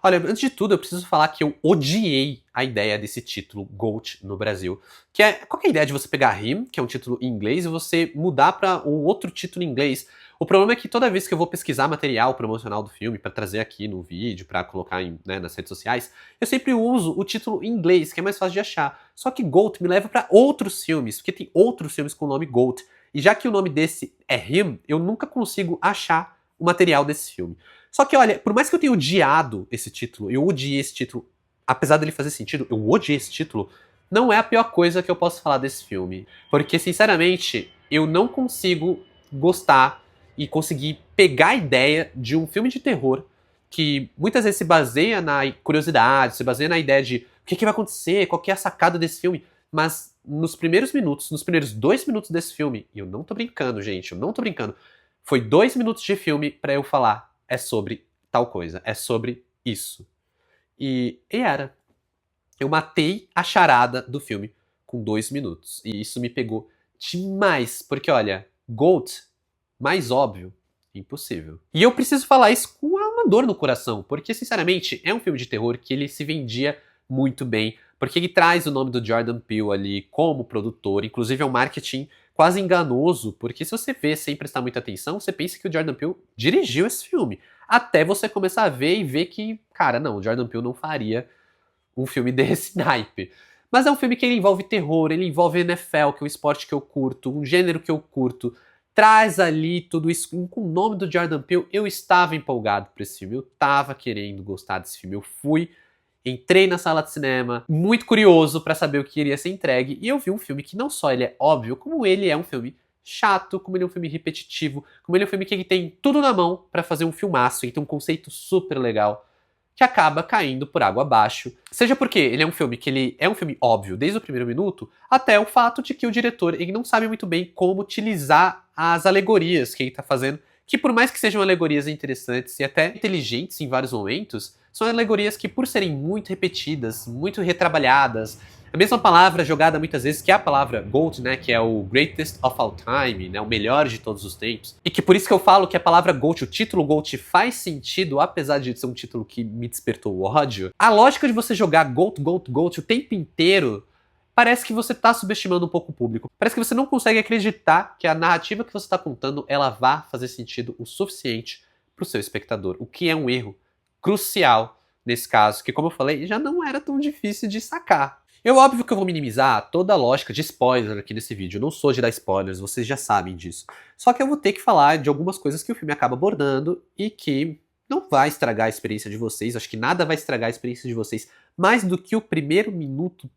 Olha, antes de tudo, eu preciso falar que eu odiei a ideia desse título GOAT no Brasil. Qual que é a ideia de você pegar Him, que é um título em inglês, e você mudar para um outro título em inglês? O problema é que toda vez que eu vou pesquisar material promocional do filme para trazer aqui no vídeo, para colocar nas redes sociais, eu sempre uso o título em inglês, que é mais fácil de achar. Só que GOAT me leva para outros filmes, porque tem outros filmes com o nome GOAT. E já que o nome desse é Him, eu nunca consigo achar o material desse filme. Só que, olha, por mais que eu tenha odiado esse título, eu odiei esse título, apesar dele fazer sentido, eu odiei esse título, não é a pior coisa que eu posso falar desse filme. Porque, sinceramente, eu não consigo gostar e conseguir pegar a ideia de um filme de terror que muitas vezes se baseia na curiosidade, se baseia na ideia de o que vai acontecer, qual que é a sacada desse filme, mas nos primeiros minutos, nos primeiros 2 minutos desse filme, e eu não tô brincando, gente, eu não tô brincando, foi 2 minutos de filme pra eu falar, é sobre tal coisa, é sobre isso. E era. Eu matei a charada do filme com 2 minutos. E isso me pegou demais, porque olha, GOAT, mais óbvio, impossível. E eu preciso falar isso com uma dor no coração, porque sinceramente é um filme de terror que ele se vendia muito bem, porque ele traz o nome do Jordan Peele ali como produtor, inclusive é um marketing quase enganoso, porque se você vê sem prestar muita atenção, você pensa que o Jordan Peele dirigiu esse filme, até você começar a ver e ver que, cara, não, o Jordan Peele não faria um filme desse naipe. Mas é um filme que ele envolve terror, ele envolve NFL, que é um esporte que eu curto, um gênero que eu curto, traz ali tudo isso com o nome do Jordan Peele. Eu estava empolgado para esse filme, eu estava querendo gostar desse filme, eu fui, entrei na sala de cinema, muito curioso para saber o que iria ser entregue, e eu vi um filme que não só ele é óbvio, como ele é um filme chato, como ele é um filme repetitivo, como ele é um filme que ele tem tudo na mão para fazer um filmaço, ele tem um conceito super legal, que acaba caindo por água abaixo. Seja porque ele é um filme que ele é um filme óbvio desde o primeiro minuto, até o fato de que o diretor ele não sabe muito bem como utilizar as alegorias que ele está fazendo, que por mais que sejam alegorias interessantes e até inteligentes em vários momentos, são alegorias que por serem muito repetidas, muito retrabalhadas, a mesma palavra jogada muitas vezes, que é a palavra GOAT, né, que é o Greatest of All Time, né, o melhor de todos os tempos. E que por isso que eu falo que a palavra GOAT, o título GOAT faz sentido, apesar de ser um título que me despertou ódio. A lógica de você jogar GOAT, GOAT, GOAT o tempo inteiro, parece que você tá subestimando um pouco o público. Parece que você não consegue acreditar que a narrativa que você está contando, ela vá fazer sentido o suficiente pro seu espectador, o que é um erro crucial nesse caso, que como eu falei, já não era tão difícil de sacar. Óbvio que eu vou minimizar toda a lógica de spoiler aqui nesse vídeo, eu não sou de dar spoilers, vocês já sabem disso. Só que eu vou ter que falar de algumas coisas que o filme acaba abordando e que não vai estragar a experiência de vocês, acho que nada vai estragar a experiência de vocês mais do que o primeiro minuto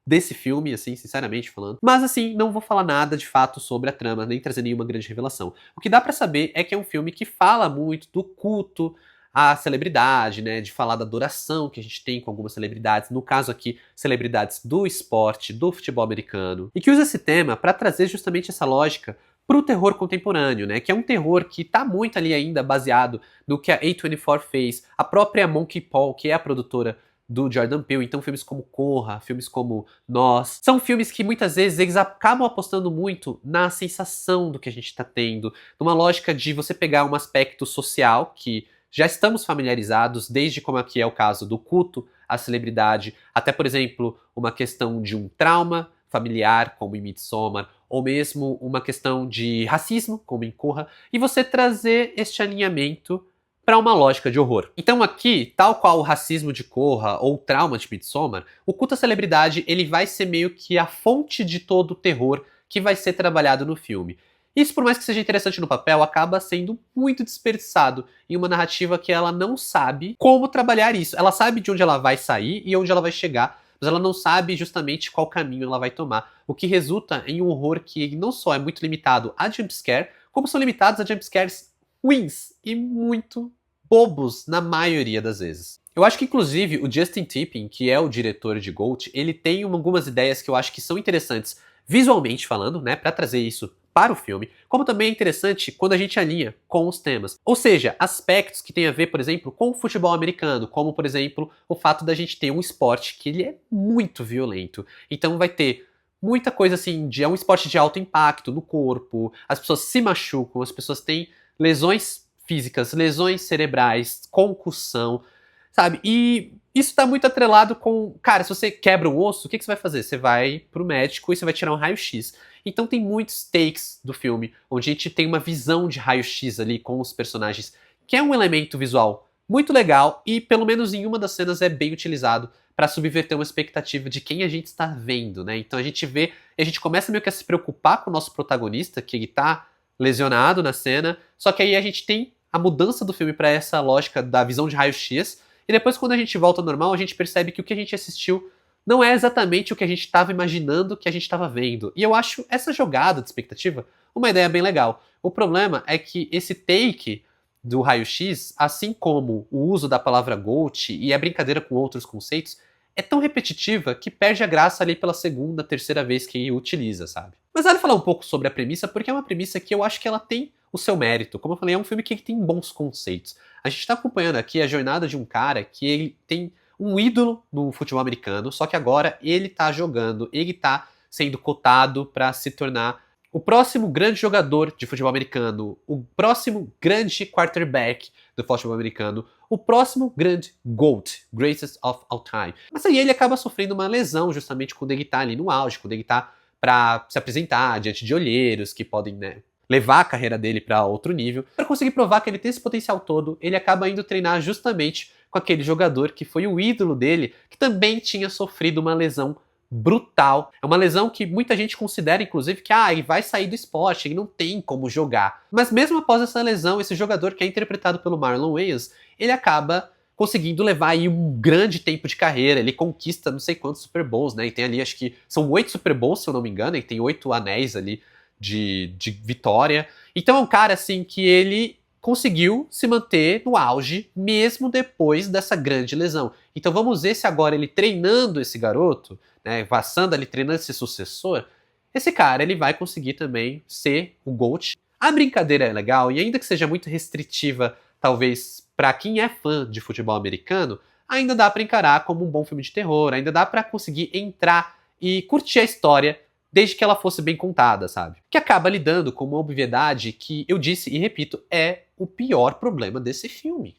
desse filme, assim, sinceramente falando. Mas assim, não vou falar nada de fato sobre a trama, nem trazer nenhuma grande revelação. O que dá pra saber é que é um filme que fala muito do culto a celebridade, né, de falar da adoração que a gente tem com algumas celebridades, no caso aqui, celebridades do esporte, do futebol americano, e que usa esse tema para trazer justamente essa lógica pro terror contemporâneo, né, que é um terror que tá muito ali ainda baseado no que a A24 fez, a própria Monkey Paw, que é a produtora do Jordan Peele, então filmes como Corra, filmes como Nós, são filmes que muitas vezes eles acabam apostando muito na sensação do que a gente tá tendo, numa lógica de você pegar um aspecto social que já estamos familiarizados, desde como aqui é o caso do culto à celebridade, até, por exemplo, uma questão de um trauma familiar, como em Midsommar, ou mesmo uma questão de racismo, como em Corra, e você trazer este alinhamento para uma lógica de horror. Então aqui, tal qual o racismo de Corra ou o trauma de Midsommar, o culto à celebridade ele vai ser meio que a fonte de todo o terror que vai ser trabalhado no filme. Isso, por mais que seja interessante no papel, acaba sendo muito desperdiçado em uma narrativa que ela não sabe como trabalhar isso. Ela sabe de onde ela vai sair e onde ela vai chegar, mas ela não sabe justamente qual caminho ela vai tomar, o que resulta em um horror que não só é muito limitado a jumpscare, como são limitados a jumpscares ruins e muito bobos na maioria das vezes. Eu acho que, inclusive, o Justin Tipping, que é o diretor de GOAT, ele tem algumas ideias que eu acho que são interessantes visualmente falando, né, para trazer isso para o filme, como também é interessante quando a gente alinha com os temas. Ou seja, aspectos que tem a ver, por exemplo, com o futebol americano, como, por exemplo, o fato da gente ter um esporte que ele é muito violento. Então vai ter muita coisa assim, é um esporte de alto impacto no corpo, as pessoas se machucam, as pessoas têm lesões físicas, lesões cerebrais, concussão. sabe? E isso tá muito atrelado com, cara, se você quebra um osso, o que você vai fazer? Você vai pro médico e você vai tirar um raio-x. Então tem muitos takes do filme, onde a gente tem uma visão de raio-x ali com os personagens, que é um elemento visual muito legal e pelo menos em uma das cenas é bem utilizado para subverter uma expectativa de quem a gente está vendo, né? Então a gente vê, a gente começa meio que a se preocupar com o nosso protagonista, que ele tá lesionado na cena, só que aí a gente tem a mudança do filme para essa lógica da visão de raio-x, e depois quando a gente volta ao normal, a gente percebe que o que a gente assistiu não é exatamente o que a gente estava imaginando que a gente estava vendo. E eu acho essa jogada de expectativa uma ideia bem legal. O problema é que esse take do raio-x, assim como o uso da palavra GOAT e a brincadeira com outros conceitos, é tão repetitiva que perde a graça ali pela segunda, terceira vez que utiliza, sabe? Mas vale falar um pouco sobre a premissa, porque é uma premissa que eu acho que ela tem o seu mérito. Como eu falei, é um filme que tem bons conceitos. A gente está acompanhando aqui a jornada de um cara que ele tem um ídolo no futebol americano, só que agora ele tá jogando, ele tá sendo cotado para se tornar o próximo grande jogador de futebol americano, o próximo grande quarterback do futebol americano, o próximo grande GOAT, Greatest of All Time. Mas aí ele acaba sofrendo uma lesão justamente quando ele tá ali no auge, quando ele tá para se apresentar diante de olheiros que podem, né, levar a carreira dele para outro nível. Para conseguir provar que ele tem esse potencial todo, ele acaba indo treinar justamente com aquele jogador que foi o ídolo dele, que também tinha sofrido uma lesão brutal. É uma lesão que muita gente considera, inclusive, que ele vai sair do esporte, ele não tem como jogar. Mas mesmo após essa lesão, esse jogador, que é interpretado pelo Marlon Wayans, ele acaba conseguindo levar aí um grande tempo de carreira. Ele conquista não sei quantos Super Bowls, né? E tem ali, acho que são 8 Super Bowls, se eu não me engano, e tem 8 anéis ali de vitória. Então é um cara, assim, que ele conseguiu se manter no auge, mesmo depois dessa grande lesão. Então vamos ver se agora ele treinando esse garoto, né, passando ali, treinando esse sucessor, esse cara ele vai conseguir também ser o GOAT. A brincadeira é legal, e ainda que seja muito restritiva, talvez para quem é fã de futebol americano, ainda dá para encarar como um bom filme de terror, ainda dá para conseguir entrar e curtir a história desde que ela fosse bem contada, sabe? Que acaba lidando com uma obviedade que eu disse e repito, é o pior problema desse filme.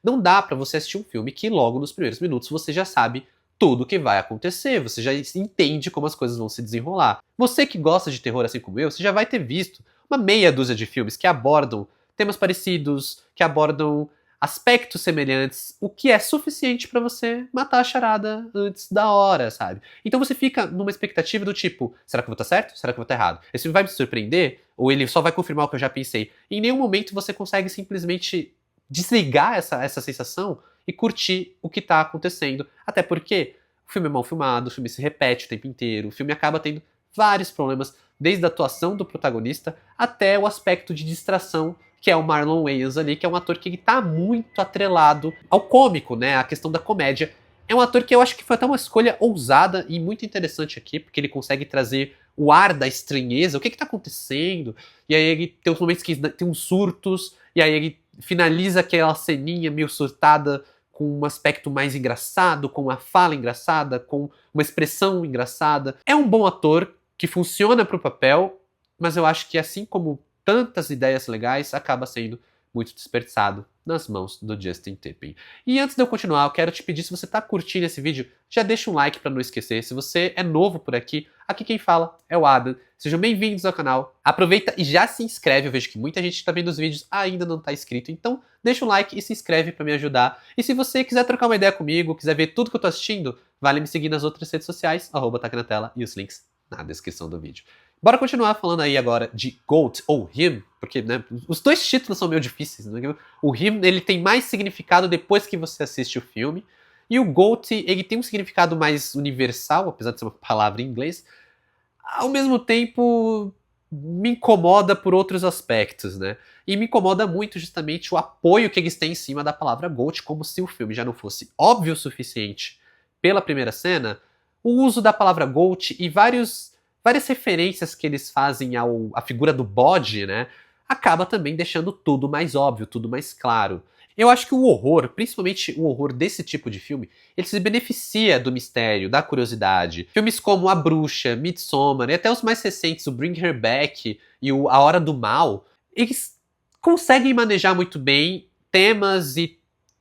Não dá pra você assistir um filme que logo nos primeiros minutos você já sabe tudo o que vai acontecer, você já entende como as coisas vão se desenrolar. Você que gosta de terror assim como eu, você já vai ter visto uma meia dúzia de filmes que abordam temas parecidos, que abordam aspectos semelhantes, o que é suficiente pra você matar a charada antes da hora, sabe? Então você fica numa expectativa do tipo, será que eu vou estar certo? Será que eu vou estar errado? Esse filme vai me surpreender? Ou ele só vai confirmar o que eu já pensei? Em nenhum momento você consegue simplesmente desligar essa sensação e curtir o que tá acontecendo. Até porque o filme é mal filmado, o filme se repete o tempo inteiro, o filme acaba tendo vários problemas, desde a atuação do protagonista até o aspecto de distração, que é o Marlon Wayans ali, que é um ator que ele tá muito atrelado ao cômico, né? A questão da comédia. É um ator que eu acho que foi até uma escolha ousada e muito interessante aqui, porque ele consegue trazer o ar da estranheza, o que tá acontecendo, e aí ele tem uns momentos que tem uns surtos, e aí ele finaliza aquela ceninha meio surtada com um aspecto mais engraçado, com uma fala engraçada, com uma expressão engraçada. É um bom ator que funciona pro papel, mas eu acho que assim como tantas ideias legais, acaba sendo muito desperdiçado nas mãos do Justin Tippin. E antes de eu continuar, eu quero te pedir, se você está curtindo esse vídeo, já deixa um like para não esquecer. Se você é novo por aqui quem fala é o Adam. Sejam bem-vindos ao canal. Aproveita e já se inscreve. Eu vejo que muita gente que está vendo os vídeos ainda não está inscrito. Então deixa um like e se inscreve para me ajudar. E se você quiser trocar uma ideia comigo, quiser ver tudo que eu estou assistindo, vale me seguir nas outras redes sociais, @tá aqui na tela e os links na descrição do vídeo. Bora continuar falando aí agora de GOAT ou Him, porque, né, os dois títulos são meio difíceis, né? O Him, ele tem mais significado depois que você assiste o filme, e o GOAT, ele tem um significado mais universal, apesar de ser uma palavra em inglês. Ao mesmo tempo, me incomoda por outros aspectos, né? E me incomoda muito justamente o apoio que eles têm em cima da palavra GOAT, como se o filme já não fosse óbvio o suficiente pela primeira cena. O uso da palavra GOAT e várias referências que eles fazem à figura do bode, né, acaba também deixando tudo mais óbvio, tudo mais claro. Eu acho que o horror, principalmente o horror desse tipo de filme, ele se beneficia do mistério, da curiosidade. Filmes como A Bruxa, Midsommar e até os mais recentes, o Bring Her Back e o A Hora do Mal, eles conseguem manejar muito bem temas e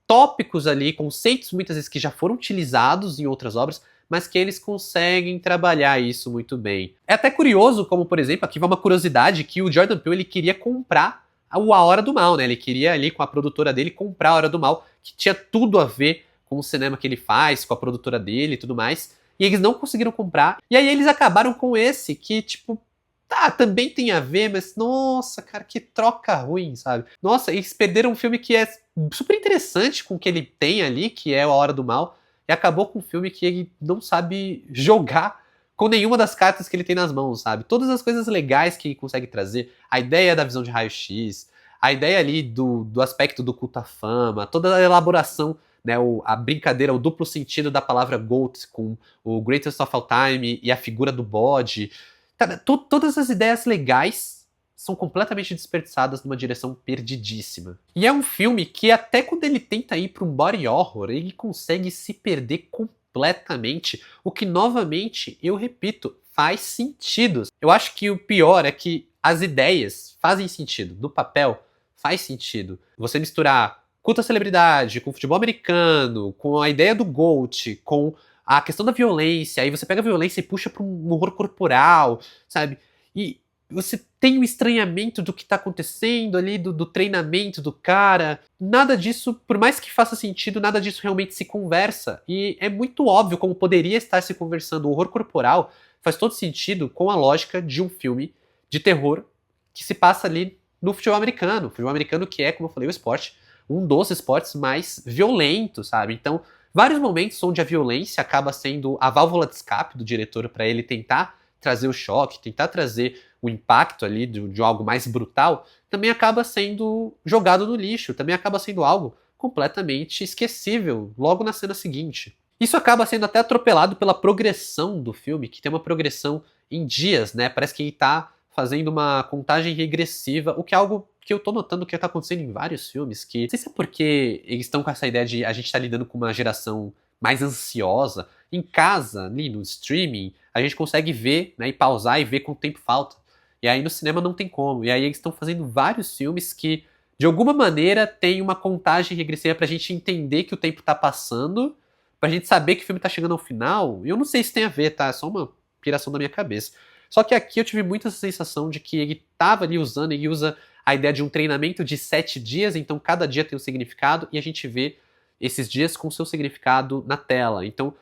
tópicos ali, conceitos muitas vezes que já foram utilizados em outras obras, mas que eles conseguem trabalhar isso muito bem. É até curioso como, por exemplo, aqui vai uma curiosidade, que o Jordan Peele ele queria comprar A Hora do Mal, né? Ele queria ali com a produtora dele comprar A Hora do Mal, que tinha tudo a ver com o cinema que ele faz, com a produtora dele e tudo mais. E eles não conseguiram comprar. E aí eles acabaram com esse, que tipo, tá, também tem a ver, mas nossa, cara, que troca ruim, sabe? Nossa, eles perderam um filme que é super interessante com o que ele tem ali, que é A Hora do Mal, e acabou com um filme que ele não sabe jogar com nenhuma das cartas que ele tem nas mãos, sabe? Todas as coisas legais que ele consegue trazer, a ideia da visão de raio-x, a ideia ali do aspecto do culto à fama, toda a elaboração, né, a brincadeira, o duplo sentido da palavra GOAT com o Greatest of All Time e a figura do bode. Cara, todas as ideias legais são completamente desperdiçadas numa direção perdidíssima. E é um filme que até quando ele tenta ir para um body horror, ele consegue se perder completamente, o que novamente, eu repito, faz sentido. Eu acho que o pior é que as ideias fazem sentido, no papel faz sentido. Você misturar culto à celebridade, com futebol americano, com a ideia do GOAT, com a questão da violência, aí você pega a violência e puxa para um horror corporal, sabe? E você tem o estranhamento do que tá acontecendo ali, do treinamento do cara. Nada disso, por mais que faça sentido, nada disso realmente se conversa. E é muito óbvio como poderia estar se conversando. O horror corporal faz todo sentido com a lógica de um filme de terror que se passa ali no futebol americano. O futebol americano que é, como eu falei, o esporte, um dos esportes mais violentos, sabe? Então, vários momentos onde a violência acaba sendo a válvula de escape do diretor para ele tentar trazer o choque, tentar trazer o impacto ali de algo mais brutal, também acaba sendo jogado no lixo, também acaba sendo algo completamente esquecível logo na cena seguinte. Isso acaba sendo até atropelado pela progressão do filme, que tem uma progressão em dias, né? Parece que ele tá fazendo uma contagem regressiva, o que é algo que eu tô notando que tá acontecendo em vários filmes, que não sei se é porque eles estão com essa ideia de a gente tá lidando com uma geração mais ansiosa. Em casa, ali no streaming, a gente consegue ver, né, e pausar e ver quanto tempo falta. E aí no cinema não tem como. E aí eles estão fazendo vários filmes que, de alguma maneira, tem uma contagem regressiva pra gente entender que o tempo tá passando, pra gente saber que o filme tá chegando ao final. E eu não sei se tem a ver, tá? É só uma piração da minha cabeça. Só que aqui eu tive muito essa sensação de que ele tava ali usando, ele usa a ideia de um treinamento de 7 dias, então cada dia tem um significado, e a gente vê esses dias com seu significado na tela. Então,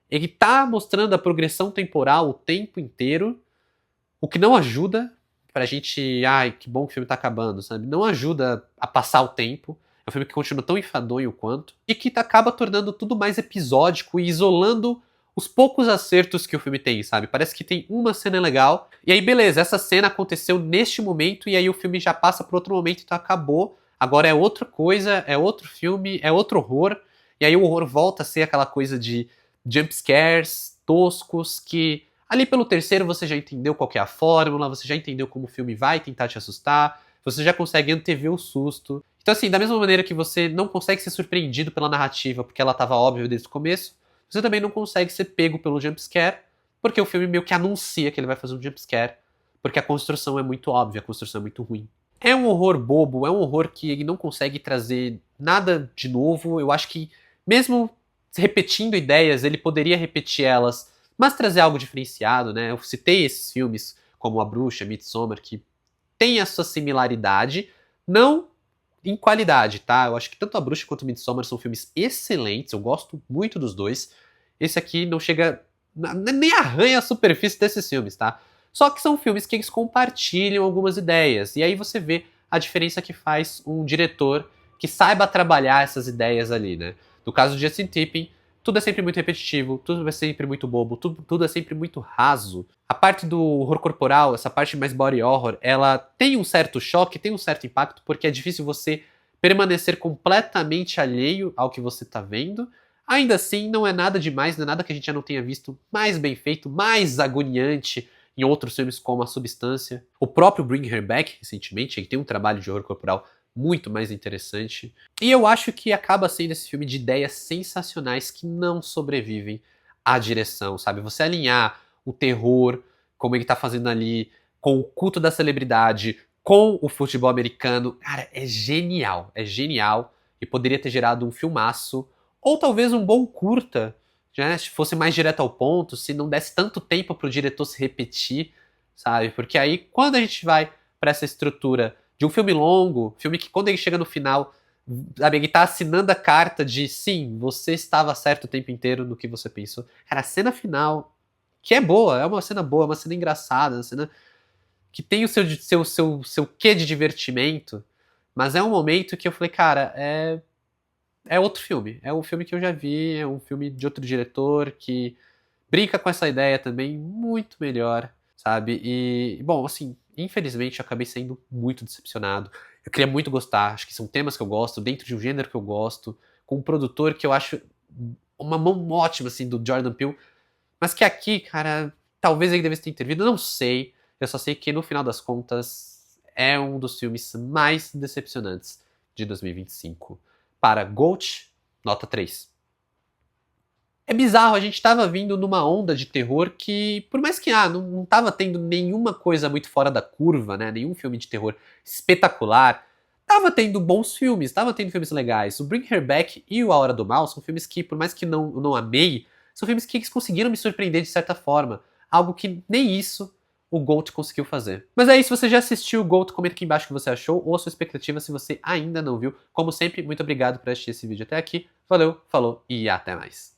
ele tá mostrando a progressão temporal o tempo inteiro, o que não ajuda pra gente, ai, que bom que o filme tá acabando, sabe? Não ajuda a passar o tempo. É um filme que continua tão enfadonho quanto, e que acaba tornando tudo mais episódico e isolando os poucos acertos que o filme tem, sabe? Parece que tem uma cena legal, e aí beleza, essa cena aconteceu neste momento, e aí o filme já passa para outro momento, então acabou. Agora é outra coisa, é outro filme, é outro horror, e aí o horror volta a ser aquela coisa de jump scares toscos, que ali pelo terceiro você já entendeu qual que é a fórmula, você já entendeu como o filme vai tentar te assustar, você já consegue antever o susto. Então assim, da mesma maneira que você não consegue ser surpreendido pela narrativa porque ela estava óbvia desde o começo, você também não consegue ser pego pelo jumpscare, porque o filme meio que anuncia que ele vai fazer um jumpscare, porque a construção é muito óbvia, a construção é muito ruim. É um horror bobo, é um horror que ele não consegue trazer nada de novo. Eu acho que, mesmo repetindo ideias, ele poderia repetir elas, mas trazer algo diferenciado, né? Eu citei esses filmes, como A Bruxa, Midsommar, que tem a sua similaridade, não em qualidade, tá? Eu acho que tanto A Bruxa quanto Midsommar são filmes excelentes, eu gosto muito dos dois. Esse aqui não chega, nem arranha a superfície desses filmes, tá? Só que são filmes que eles compartilham algumas ideias, e aí você vê a diferença que faz um diretor que saiba trabalhar essas ideias ali, né? No caso de Justin Tipping, tudo é sempre muito repetitivo, tudo é sempre muito bobo, tudo é sempre muito raso. A parte do horror corporal, essa parte mais body horror, ela tem um certo choque, tem um certo impacto, porque é difícil você permanecer completamente alheio ao que você tá vendo. Ainda assim, não é nada demais, não é nada que a gente já não tenha visto mais bem feito, mais agoniante em outros filmes como A Substância. O próprio Bring Her Back, recentemente, ele tem um trabalho de horror corporal muito mais interessante. E eu acho que acaba sendo esse filme de ideias sensacionais que não sobrevivem à direção, sabe? Você alinhar o terror, como ele tá fazendo ali, com o culto da celebridade, com o futebol americano, cara, é genial, é genial. e poderia ter gerado um filmaço, ou talvez um bom curta, né, se fosse mais direto ao ponto, se não desse tanto tempo pro diretor se repetir, sabe? Porque aí, quando a gente vai pra essa estrutura de um filme longo, filme que quando ele chega no final, sabe, ele tá assinando a carta de sim, você estava certo o tempo inteiro no que você pensou. Cara, a cena final, que é boa, é uma cena boa, é uma cena engraçada, uma cena que tem o seu quê de divertimento, mas é um momento que eu falei, cara, é outro filme. É um filme que eu já vi, é um filme de outro diretor que brinca com essa ideia também muito melhor, sabe? E, bom, assim, infelizmente eu acabei sendo muito decepcionado. Eu queria muito gostar, acho que são temas que eu gosto, dentro de um gênero que eu gosto, com um produtor que eu acho uma mão ótima, assim, do Jordan Peele, mas que aqui, cara, talvez ele devesse ter intervido, eu não sei. Eu só sei que no final das contas é um dos filmes mais decepcionantes de 2025. Para Ghost, nota 3. É bizarro, a gente tava vindo numa onda de terror que, por mais que não tava tendo nenhuma coisa muito fora da curva, né? Nenhum filme de terror espetacular. Tava tendo bons filmes, tava tendo filmes legais. O Bring Her Back e o A Hora do Mal são filmes que, por mais que não amei, são filmes que eles conseguiram me surpreender de certa forma. Algo que nem isso o Goat conseguiu fazer. Mas é isso, se você já assistiu o Goat, comenta aqui embaixo o que você achou ou a sua expectativa se você ainda não viu. Como sempre, muito obrigado por assistir esse vídeo até aqui. Valeu, falou e até mais.